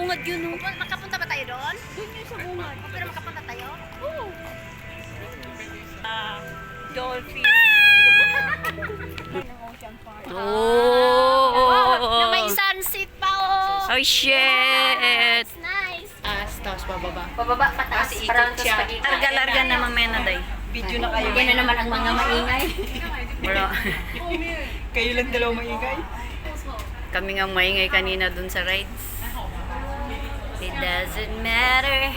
bungad yun. Oh. Makapunta ba tayo doon? Doon yun sa bungad. Pero makapunta tayo? Oo. Dolphin. Ng Ocean Park. Na may sunset pa oh. Oh, shit! It's nice. Tapos bababa. Pababa pataas. Kasi Parang ikot siya. spaghetti. Larga-larga na mamaya na, day. Video na kayo. Yan na naman ang mga maingay. Bro, Kayo lang dalawa maingay. kami nga maingay kanina dun sa rides. It doesn't matter.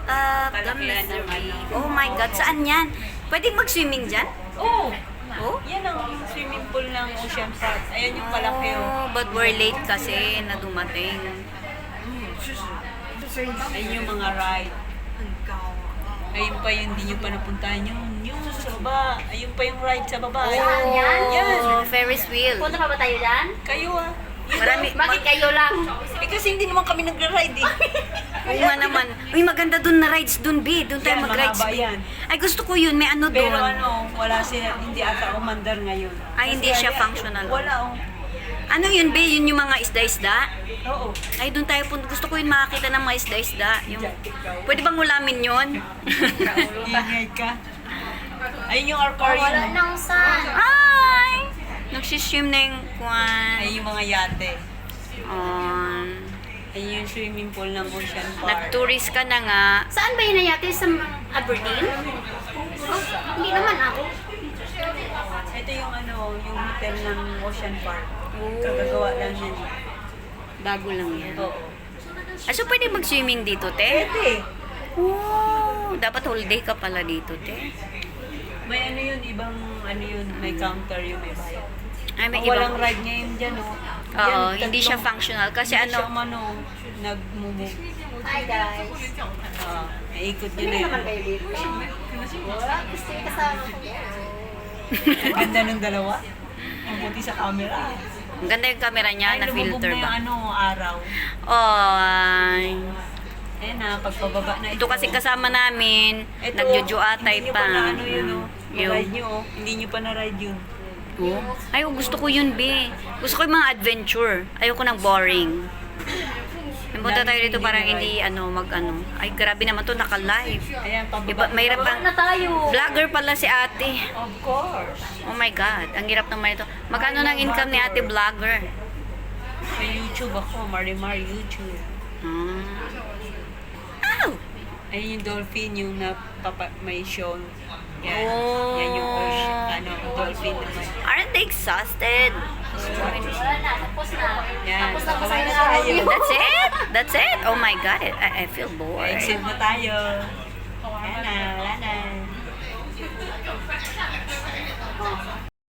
Up the misery. Oh my God, saan yan? Pwedeng mag-swimming dyan? Oo. Oh? Yan ang swimming pool ng Ocean Park. Ayan yung kalaki oh. Oh, but we're late kasi na dumating. Ayun yung mga ride. Ayun pa yung hindi nyo pa napuntahan yun. Yung sa baba. Ayun pa yung ride sa baba. Saan yan? Yan. Oh, Ferris wheel. Punta pa ba tayo dyan? Kayo ah. Marami. Bakit kayo lang? Eh kasi hindi naman kami nagra-ride eh. Oo nga naman. Uy, maganda dun na rides dun, B. Doon tayo Yan, mag-rides, mahaba B. yan. Ay, gusto ko yun. May ano Pero doon. ano, wala sila, hindi ata umandar ngayon. Ay, hindi Kasi siya ano, functional. Wala oh. Ano yun, B? Yun yung mga isda-isda? Oo. Ay, doon tayo punta. Gusto ko yun makakita ng mga isda-isda. Yung... Pwede bang ulamin yun? Ingay ka. Ayun yung Wala aquarium. nang sun. Ay! Nagsiswim na yung kwan. Ayun yung mga yate. On. Ayun yung swimming pool ng Ocean Park. Nag-tourist ka na nga. Saan ba yun nayate? Sa Aberdeen? Oh, hindi naman ako. Ito yung ano, yung hotel ng Ocean Park. Oh. Kagagawa lang yan. Bago lang yan. Oo. Ah, so pwede mag-swimming dito, te? Pwede. Oh, dapat whole day ka pala dito, te. May ano yun, ibang ano yun, may counter yung may bayad. Ay, may Ang walang ibang... ride ngayon dyan, oh. Oo, Yan, hindi siya tatlong- functional. Kasi hindi ano, siya ano, nag-move. Hi guys. Naikot yun Hindi na yun. naman kayo dito. Wala, gusto yung kasama ko. Ang ganda ng dalawa. Ang buti sa camera. ang ganda yung camera niya, Ay, na lumubog filter na yung ba? ano, araw. Oh, ay. Ayan na, pagpababa na Ito kasi kasama namin, nagjujuatay hindi nyo pa. na ano yun, oh. Yung- Na-ride nyo, oh. Hindi nyo pa na-ride yun. Oh. Ay, oh, gusto ko yun, B. Gusto ko yung mga adventure. Ayoko ng boring. Punta tayo dito parang hindi, mag-ano. Ay, grabe naman to, naka-live. Ayan, pababa. Iba, mahirap Baba pa. na tayo. Vlogger pala si ate. Of course. Oh my God, ang hirap naman ito. Magkano ng income ni ate vlogger? May YouTube ako, Marimar YouTube. Ow! Ayun yung dolphin, yung may show. Yan. Oh. Yan yung ocean, dolphin naman. Aren't they exhausted? Wala na, tapos na. Yan, Tapos na sabay masaya na na tayo. ako. That's it? That's it? Oh my God, I feel bored. Exit na tayo. Yan na, wala na.